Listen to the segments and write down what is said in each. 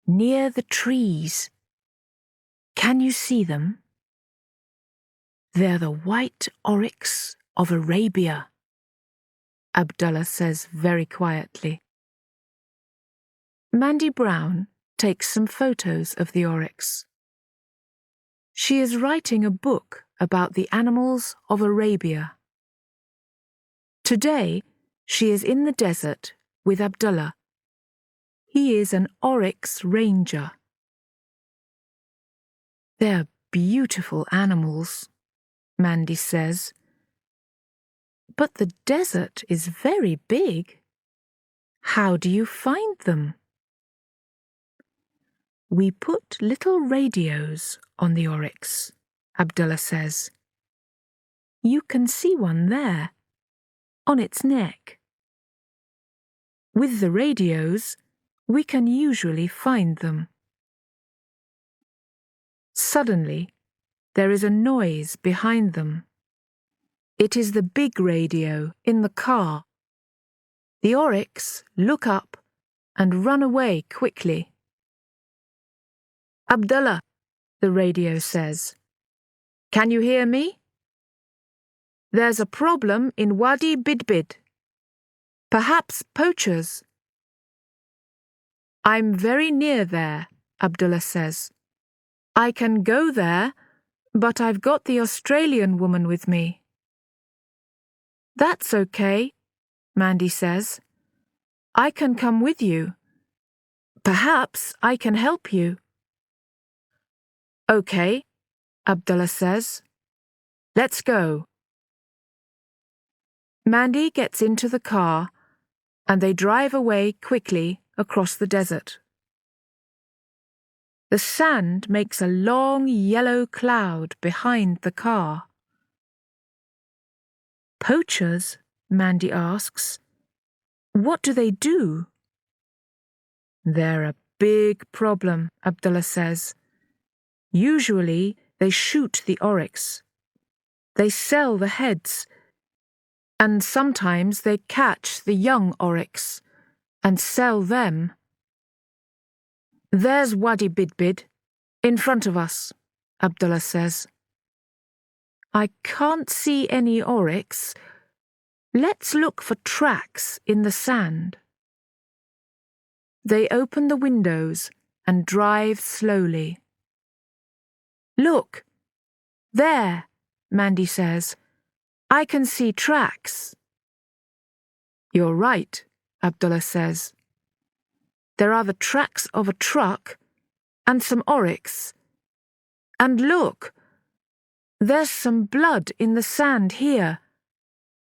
near the trees. Can you see them? They're the white oryx of Arabia, Abdullah says very quietly. Mandy Brown takes some photos of the oryx. She is writing a book about the animals of Arabia. Today, she is in the desert with Abdullah. He is an oryx ranger. They're beautiful animals, Mandy says. But the desert is very big. How do you find them? We put little radios on the oryx, Abdullah says. You can see one there, on its neck. With the radios, we can usually find them. Suddenly, there is a noise behind them. It is the big radio in the car. The oryx look up and run away quickly. Abdullah, the radio says. Can you hear me? There's a problem in Wadi Bidbid. Perhaps poachers. I'm very near there, Abdullah says. I can go there, but I've got the Australian woman with me. That's okay, Mandy says. I can come with you. Perhaps I can help you. Okay, Abdullah says. Let's go. Mandy gets into the car and they drive away quickly across the desert. The sand makes a long yellow cloud behind the car. Poachers, Mandy asks. What do they do? They're a big problem, Abdullah says. Usually they shoot the oryx. They sell the heads, and sometimes they catch the young oryx and sell them. There's Wadi Bidbid, in front of us, Abdullah says. I can't see any oryx. Let's look for tracks in the sand. They open the windows and drive slowly. Look, there, Mandy says. I can see tracks. You're right, Abdullah says. There are the tracks of a truck and some oryx. And look, there's some blood in the sand here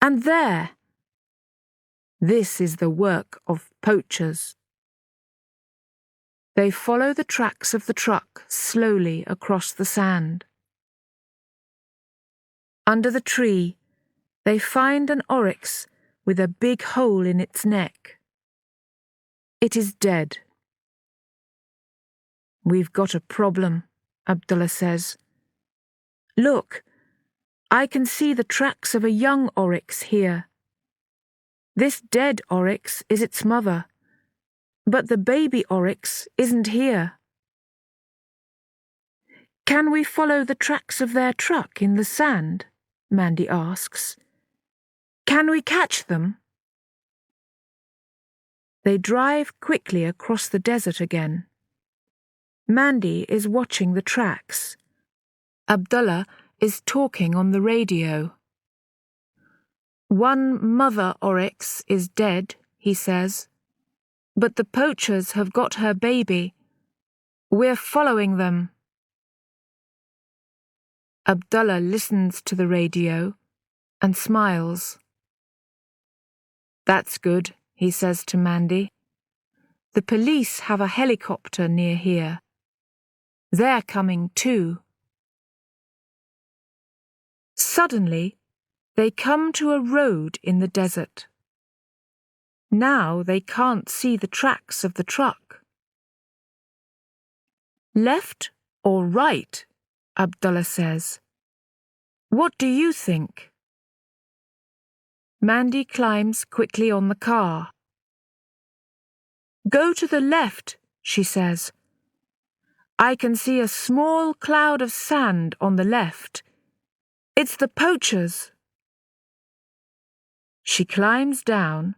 and there. This is the work of poachers. They follow the tracks of the truck slowly across the sand. Under the tree, they find an oryx with a big hole in its neck. It is dead. We've got a problem, Abdullah says. Look, I can see the tracks of a young oryx here. This dead oryx is its mother, but the baby oryx isn't here. Can we follow the tracks of their truck in the sand? Mandy asks. Can we catch them? They drive quickly across the desert again. Mandy is watching the tracks. Abdullah is talking on the radio. One mother oryx is dead, he says, but the poachers have got her baby. We're following them. Abdullah listens to the radio and smiles. That's good, he says to Mandy. The police have a helicopter near here. They're coming too. Suddenly, they come to a road in the desert. Now they can't see the tracks of the truck. Left or right? Abdullah says. What do you think? Mandy climbs quickly on the car. Go to the left, she says. I can see a small cloud of sand on the left. It's the poachers. She climbs down,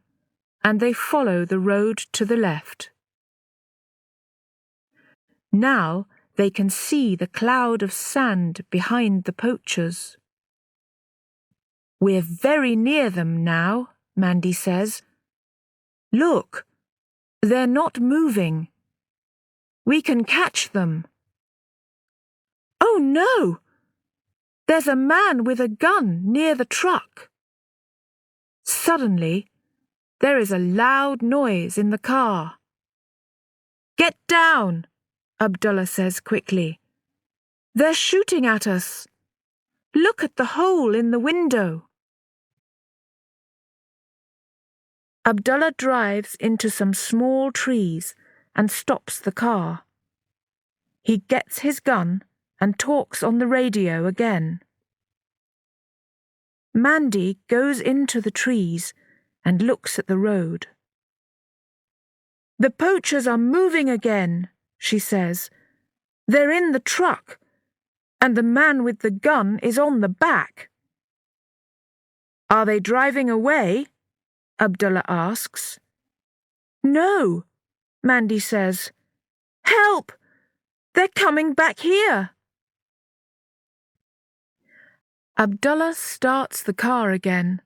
and they follow the road to the left. Now they can see the cloud of sand behind the poachers. We're very near them now, Mandy says. Look, they're not moving. We can catch them. Oh no! There's a man with a gun near the truck. Suddenly, there is a loud noise in the car. Get down, Abdullah says quickly. They're shooting at us. Look at the hole in the window. Abdullah drives into some small trees and stops the car. He gets his gun and talks on the radio again. Mandy goes into the trees and looks at the road. The poachers are moving again, she says. They're in the truck, and the man with the gun is on the back. Are they driving away? Abdullah asks. No, Mandy says. Help! They're coming back here. Abdullah starts the car again,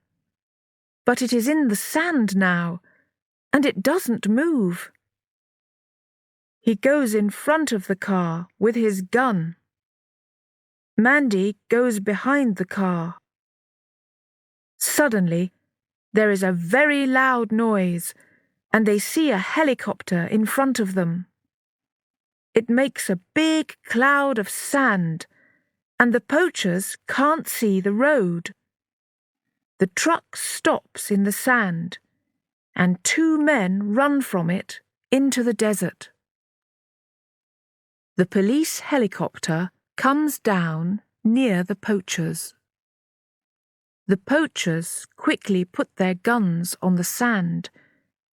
but it is in the sand now, and it doesn't move. He goes in front of the car with his gun. Mandy goes behind the car. Suddenly, there is a very loud noise, and they see a helicopter in front of them. It makes a big cloud of sand, and the poachers can't see the road. The truck stops in the sand, and two men run from it into the desert. The police helicopter comes down near the poachers. The poachers quickly put their guns on the sand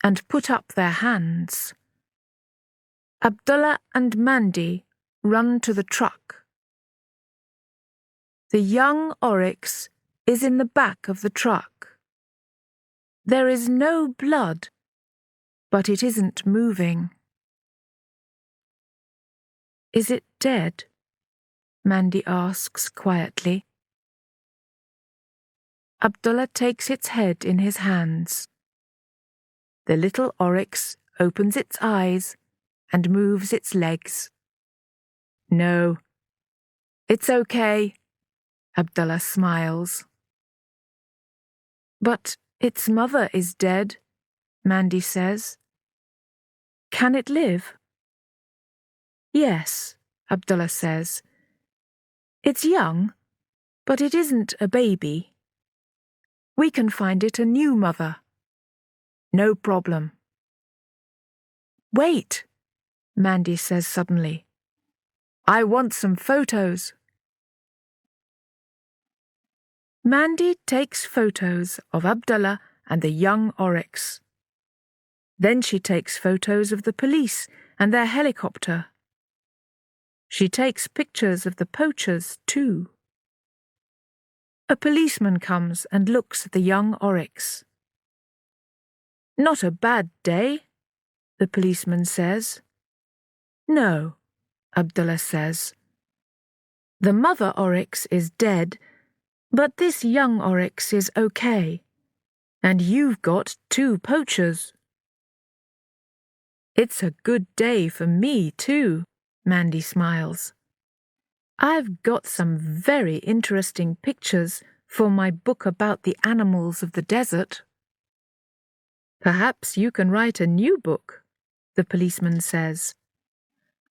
and put up their hands. Abdullah and Mandy run to the truck. The young oryx is in the back of the truck. There is no blood, but it isn't moving. Is it dead? Mandy asks quietly. Abdullah takes its head in his hands. The little oryx opens its eyes and moves its legs. No, it's okay, Abdullah smiles. But its mother is dead, Mandy says. Can it live? Yes, Abdullah says. It's young, but it isn't a baby. We can find it a new mother. No problem. Wait, Mandy says suddenly. I want some photos. Mandy takes photos of Abdullah and the young oryx. Then she takes photos of the police and their helicopter. She takes pictures of the poachers too. A policeman comes and looks at the young oryx. Not a bad day, the policeman says. No, Abdullah says. The mother oryx is dead, but this young oryx is okay, and you've got two poachers. It's a good day for me too, Mandy smiles. I've got some very interesting pictures for my book about the animals of the desert. Perhaps you can write a new book, the policeman says.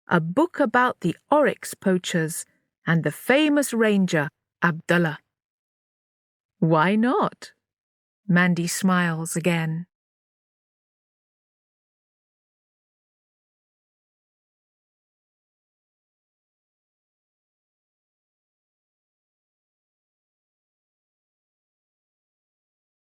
A book about the oryx poachers and the famous ranger, Abdullah. Why not? Mandy smiles again.